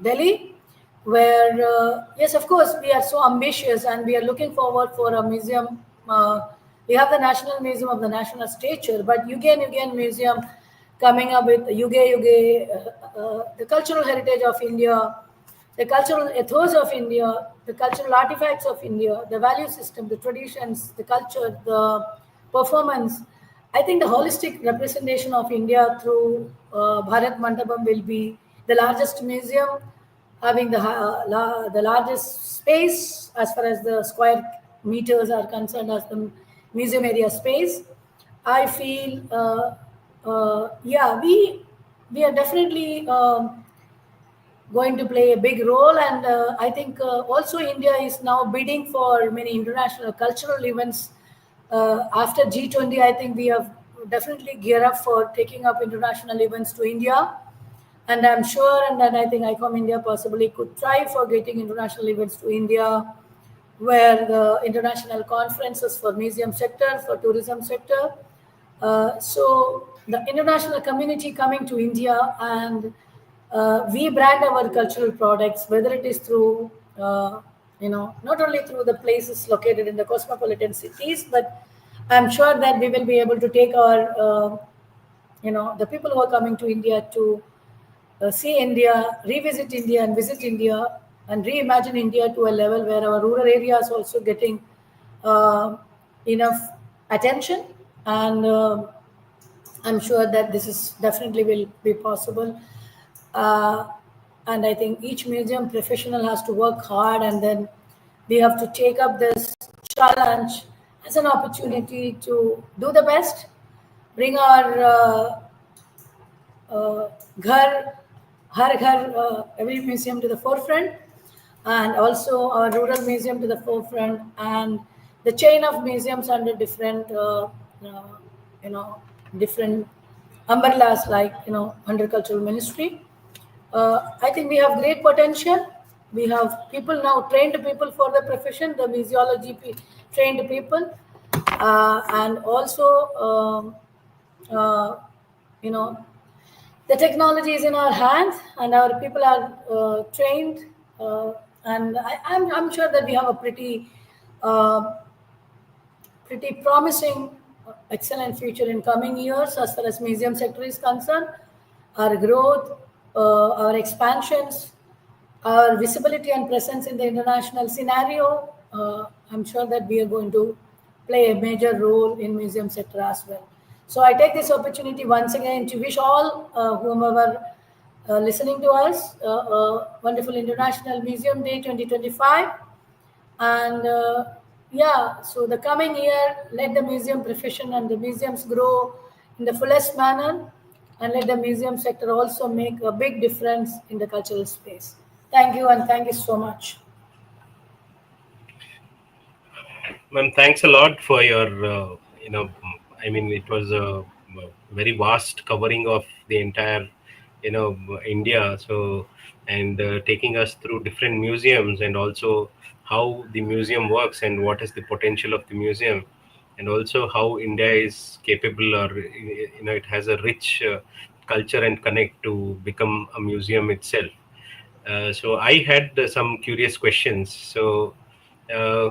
Delhi, where, yes, of course, we are so ambitious and we are looking forward for a museum. We have the National Museum of the National Stature, but Yuge Museum coming up with the cultural heritage of India, the cultural ethos of India, the cultural artifacts of India, the value system, the traditions, the culture, the performance. I think the holistic representation of India through Bharat Mandapam will be the largest museum, having the largest space as far as the square meters are concerned, as the museum area space. I feel, yeah, we are definitely going to play a big role, and I think also India is now bidding for many international cultural events. After G20, I think we have definitely gear up for taking up international events to India, and I'm sure, and then I think ICOM India possibly could try for getting international events to India, where the international conferences for museum sector, for tourism sector. So the international community coming to India, and we brand our cultural products, whether it is through, not only through the places located in the cosmopolitan cities, but I'm sure that we will be able to take our, the people who are coming to India to see India, revisit India, and visit India, and reimagine India to a level where our rural areas also getting enough attention. And I'm sure that this is definitely will be possible. Uh, and I think each museum professional has to work hard, and then we have to take up this challenge as an opportunity to do the best, bring our ghar, every museum to the forefront, and also our rural museum to the forefront, and the chain of museums under different, you know, different umbrellas, like, under cultural ministry. I think we have great potential. We have people now, trained people for the profession, the museology trained people, and also, you know, the technology is in our hands, and our people are trained, and I'm sure that we have a uh, pretty promising, excellent future in coming years as far as museum sector is concerned. Our growth, our expansions, our visibility and presence in the international scenario, I'm sure that we are going to play a major role in museum sector as well. So I take this opportunity once again to wish all whomever listening to us wonderful International Museum Day 2025. And yeah, so the coming year, let the museum profession and the museums grow in the fullest manner, and let the museum sector also make a big difference in the cultural space. Thank you, and thank you so much. Ma'am, thanks a lot for your, I mean, it was a very vast covering of the entire, India. So, and taking us through different museums and also how the museum works and what is the potential of the museum, and also how India is capable, or it has a rich culture and connect to become a museum itself. So I had some curious questions. So, uh,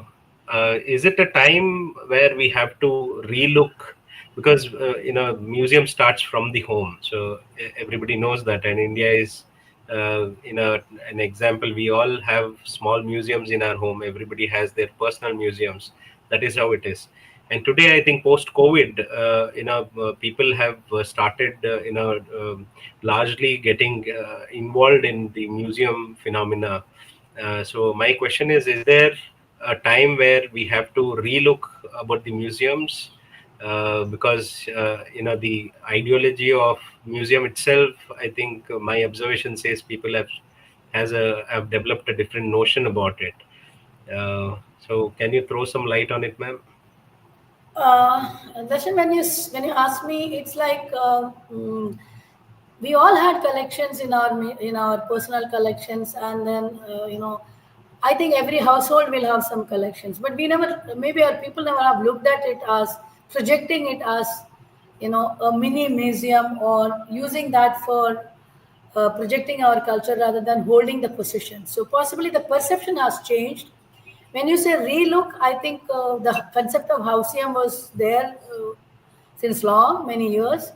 is it a time where we have to relook, because museum starts from the home. So everybody knows that, and India is an example. We all have small museums in our home. Everybody has their personal museums. That is how it is. And today, I think post COVID, people have started, largely getting involved in the museum phenomena. So my question is there a time where we have to relook about the museums, because the ideology of museum itself, I think my observation says people have developed a different notion about it. So can you throw some light on it, ma'am? Darshan, when you ask me, it's like we all had collections in our personal collections, and then I think every household will have some collections, but we never, maybe our people never have looked at it as projecting it as a mini museum, or using that for projecting our culture rather than holding the position. So possibly the perception has changed. When you say relook, I think the concept of houseum was there since long, many years.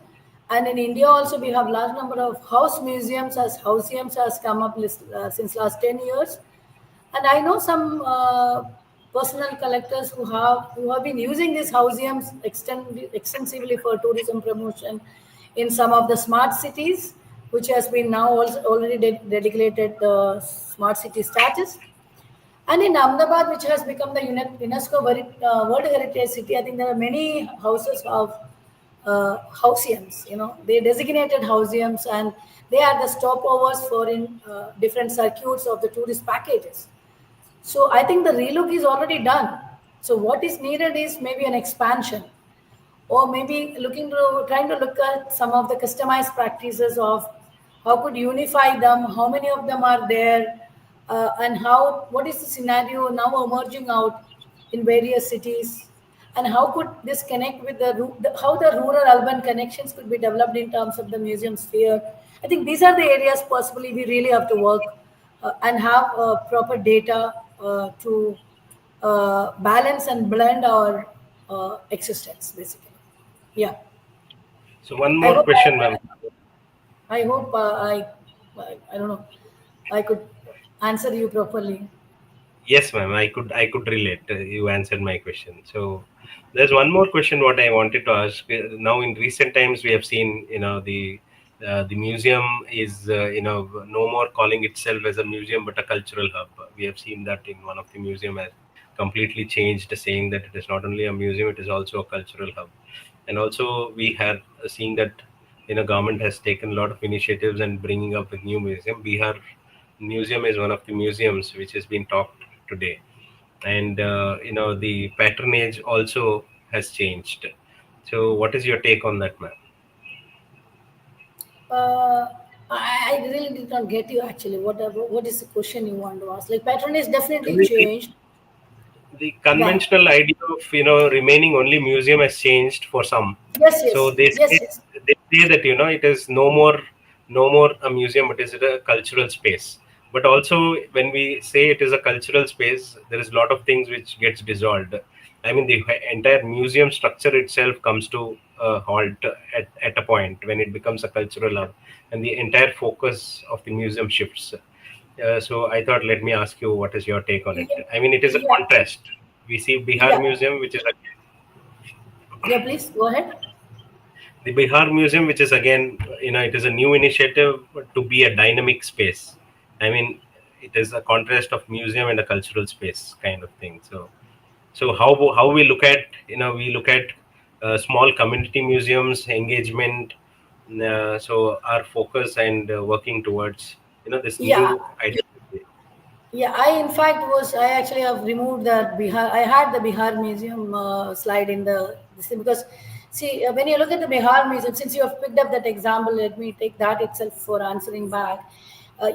And in India also, we have large number of house museums, as houseums has come up since last 10 years. And I know some personal collectors who have been using these houseums extensively for tourism promotion in some of the smart cities, which has been now also already dedicated the smart city status. And in Ahmedabad, which has become the UNESCO World Heritage City, I think there are many houses of houseums. They designated houseums, and they are the stopovers for in different circuits of the tourist packages. So I think the relook is already done. So what is needed is maybe an expansion, or maybe trying to look at some of the customized practices of how could unify them, how many of them are there, and what is the scenario now emerging out in various cities, and how could this connect with how the rural urban connections could be developed in terms of the museum sphere. I think these are the areas possibly we really have to work and have proper data to balance and blend our existence, basically. Yeah. So one I more hope question, ma'am. I hope I don't know, I could answer you properly. Yes, ma'am. I could relate. You answered my question. So there's one more question what I wanted to ask. Now, in recent times, we have seen, the museum is, no more calling itself as a museum but a cultural hub. We have seen that in one of the museum has completely changed, saying that it is not only a museum, it is also a cultural hub. And also we have seen that, government has taken a lot of initiatives and bringing up a new museum. Bihar museum is one of the museums which has been talked today, and the patronage also has changed. So what is your take on that, ma'am? Uh, I really did not get you actually. What is the question you want to ask? Like patronage definitely changed. The Yeah. conventional idea of, remaining only museum has changed for some. Yes. So Yes. Yes. Yes. they say that, it is no more a museum, it is a cultural space. But also, when we say it is a cultural space, there is a lot of things which gets dissolved. I mean, the entire museum structure itself comes to a halt at a point when it becomes a cultural hub, and the entire focus of the museum shifts. So I thought, let me ask you, what is your take on it? Yeah. I mean, it is a Yeah. contrast. We see Bihar Yeah. Museum, which is Yeah. Please go ahead. the Bihar Museum, which is again, it is a new initiative to be a dynamic space. I mean, it is a contrast of museum and a cultural space kind of thing. So how we look at, small community museums engagement. So our focus and working towards, this Yeah. new identity. Yeah, I in fact was I actually have removed that Bihar. I had the Bihar Museum slide in the this thing because see when you look at the Bihar Museum, since you have picked up that example, let me take that itself for answering back.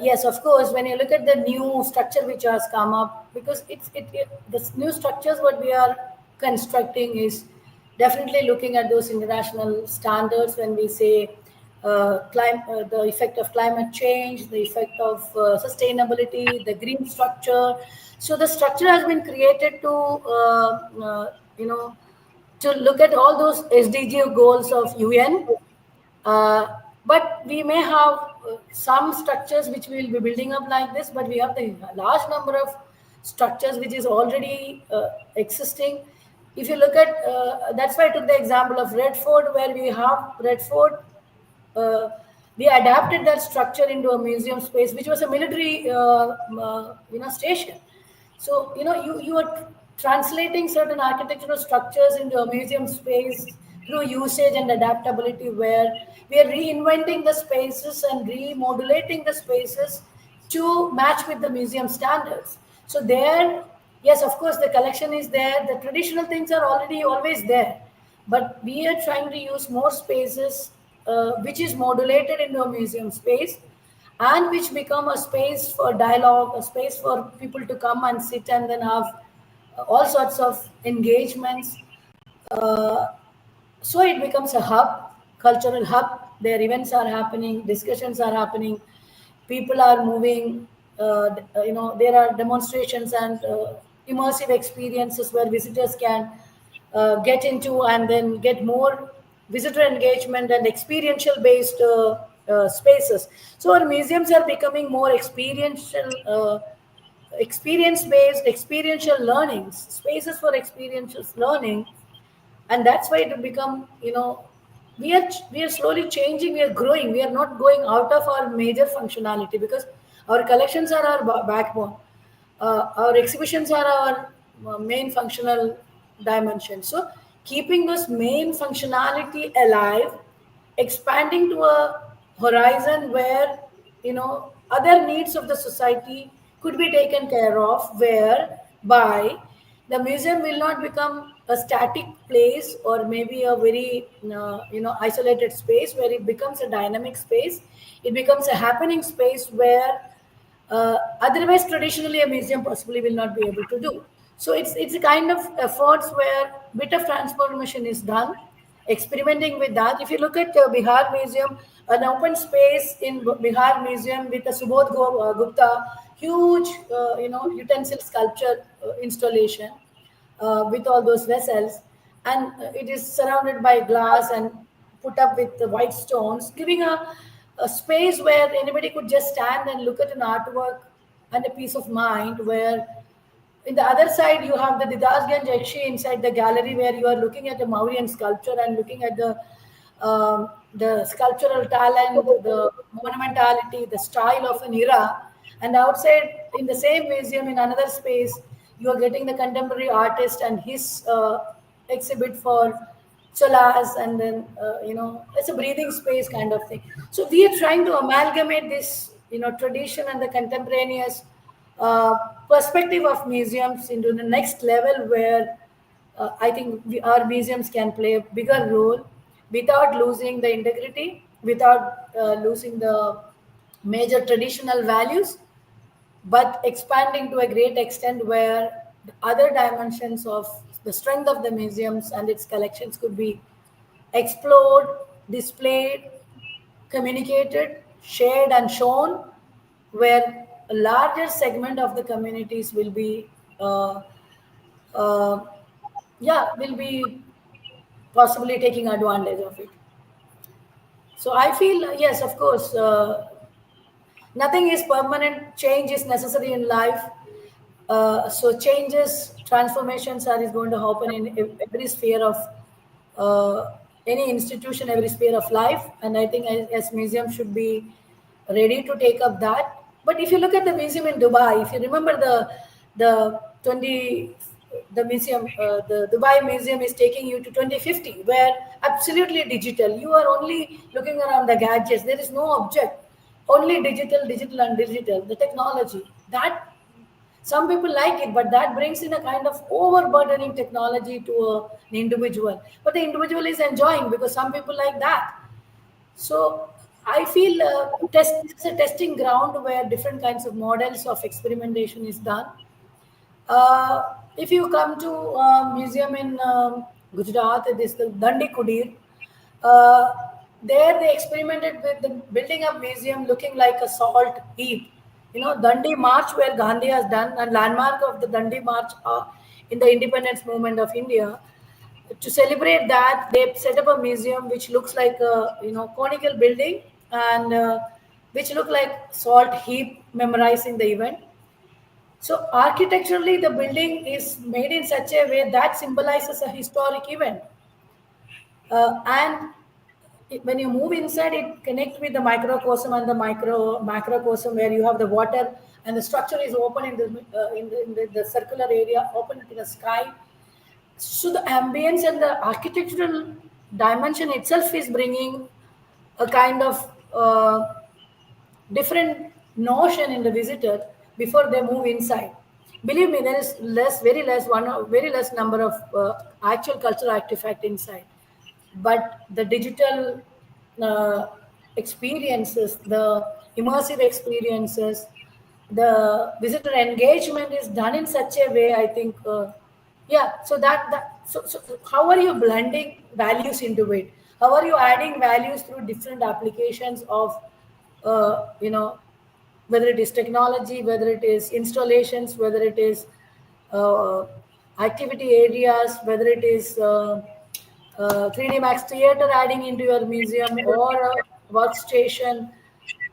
Yes, of course. When you look at the new structure which has come up, because it the new structures what we are constructing is definitely looking at those international standards when we say the effect of climate change, the effect of sustainability, the green structure. So the structure has been created to, you know, to look at all those SDG goals of UN. Uh, but we may have some structures which we will be building up like this, but we have the large number of structures which is already existing. If you look at, that's why I took the example of Red Fort, where we have Red Fort. Uh, we adapted that structure into a museum space, which was a military, station. So you are translating certain architectural structures into a museum space through usage and adaptability, where we are reinventing the spaces and remodulating the spaces to match with the museum standards. So there, yes, of course, the collection is there. The traditional things are already always there, but we are trying to use more spaces, which is modulated into a museum space, and which become a space for dialogue, a space for people to come and sit and then have all sorts of engagements. Uh, so it becomes a hub, cultural hub. Their events are happening, discussions are happening, people are moving. There are demonstrations and immersive experiences where visitors can get into and then get more visitor engagement and experiential based spaces. So our museums are becoming more experience based, experiential learnings, spaces for experiential learning. And that's why it will become, we are slowly changing, we are growing, we are not going out of our major functionality, because our collections are our backbone. Our exhibitions are our main functional dimension. So keeping those main functionality alive, expanding to a horizon where other needs of the society could be taken care of, whereby the museum will not become a static place or maybe a very isolated space, where it becomes a dynamic space. It becomes a happening space where otherwise traditionally a museum possibly will not be able to do. So it's a kind of efforts where bit of transformation is done, experimenting with that. If you look at Bihar Museum, an open space in Bihar Museum with a Gupta huge utensil sculpture installation, with all those vessels, and it is surrounded by glass and put up with the white stones, giving a space where anybody could just stand and look at an artwork and a peace of mind. Where in the other side, you have the Didasganj Ekshi inside the gallery, where you are looking at a Mauryan sculpture and looking at the sculptural talent, the monumentality, the style of an era. And outside, in the same museum, in another space, you are getting the contemporary artist and his exhibit for Cholas, and then it's a breathing space kind of thing. So we are trying to amalgamate this tradition and the contemporaneous uh, perspective of museums into the next level, where I think our museums can play a bigger role without losing the integrity, without losing the major traditional values, but expanding to a great extent where the other dimensions of the strength of the museums and its collections could be explored, displayed, communicated, shared, and shown, where a larger segment of the communities will be, uh, will be possibly taking advantage of it. So I feel, yes, of course, nothing is permanent. Change is necessary in life. So changes, transformations are is going to happen in every sphere of any institution, every sphere of life. And I think as museum should be ready to take up that. But if you look at the museum in Dubai, if you remember the 20 the museum, the Dubai museum is taking you to 2050, where absolutely digital. You are only looking around the gadgets. There is no object, only digital, digital, and digital. The technology that Some people like it, but that brings in a kind of overburdening technology to an individual. But the individual is enjoying because some people like that. So I feel this is a testing ground where different kinds of models of experimentation is done. If you come to a museum in Gujarat, it is the Dandi Kudir. Uh, there they experimented with the building a museum looking like a salt heap. You know, Dandi March where Gandhi has done, a landmark of the Dandi March in the independence movement of India. To celebrate that, they set up a museum which looks like a conical building and which look like salt heap memorizing the event. So architecturally, the building is made in such a way that symbolizes a historic event. And when you move inside, it connects with the microcosm and the macrocosm, where you have the water and the structure is open in the circular area, open to the sky. So the ambience and the architectural dimension itself is bringing a kind of different notion in the visitor before they move inside. Believe me, there is very less number of actual cultural artifact inside, but the digital uh, experiences, the immersive experiences, the visitor engagement is done in such a way. I think, yeah. So how are you blending values into it? How are you adding values through different applications of whether it is technology, whether it is installations, whether it is uh, activity areas, whether it is 3D Max Theater adding into your museum, or a workstation,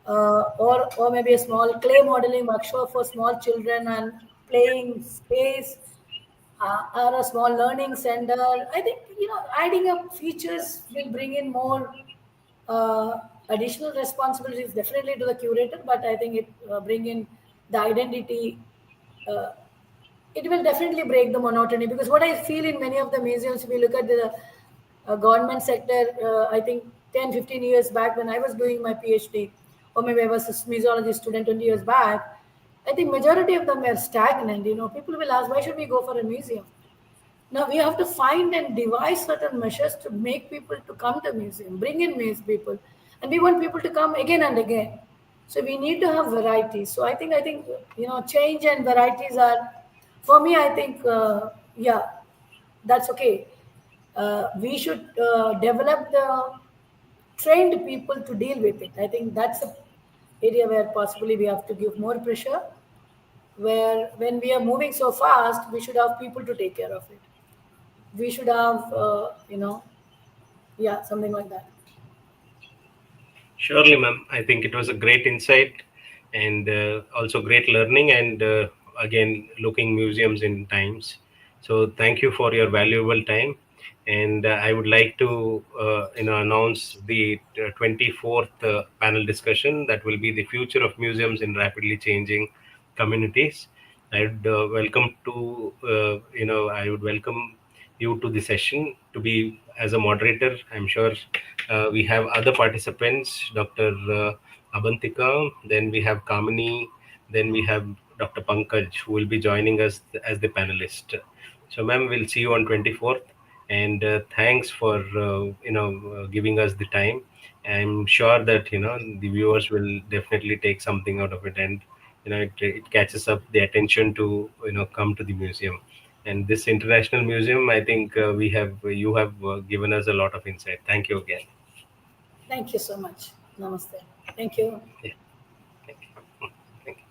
or maybe a small clay modeling workshop for small children and playing space, or a small learning center. I think adding up features will bring in more additional responsibilities definitely to the curator, but I think it bring in the identity. Uh, it will definitely break the monotony, because what I feel in many of the museums, if you look at the government sector, I think 10, 15 years back when I was doing my PhD, or maybe I was a museology student 20 years back, I think majority of them were stagnant. People will ask, why should we go for a museum? Now we have to find and devise certain measures to make people to come to museum, bring in these people, and we want people to come again and again. So we need to have varieties. So I think change and varieties are, for me. I think yeah, that's okay. We should develop the trained people to deal with it. I think that's the area where possibly we have to give more pressure. Where when we are moving so fast, we should have people to take care of it. We should have yeah, something like that. Surely, ma'am. I think it was a great insight and also great learning, and again, looking museums in times. So, thank you for your valuable time. And I would like to, announce the 24th panel discussion that will be the future of museums in rapidly changing communities. I would welcome you to the session to be as a moderator. I'm sure we have other participants, Dr. Abantika, then we have Kamini, then we have Dr. Pankaj, who will be joining us as the panelist. So, ma'am, we'll see you on 24th, and thanks for giving us the time. I'm sure that the viewers will definitely take something out of it, and it catches up the attention to come to the museum. And this international museum, I think you have given us a lot of insight. Thank you again. Thank you so much. Namaste. Thank you. Yeah, thank you. Thank you.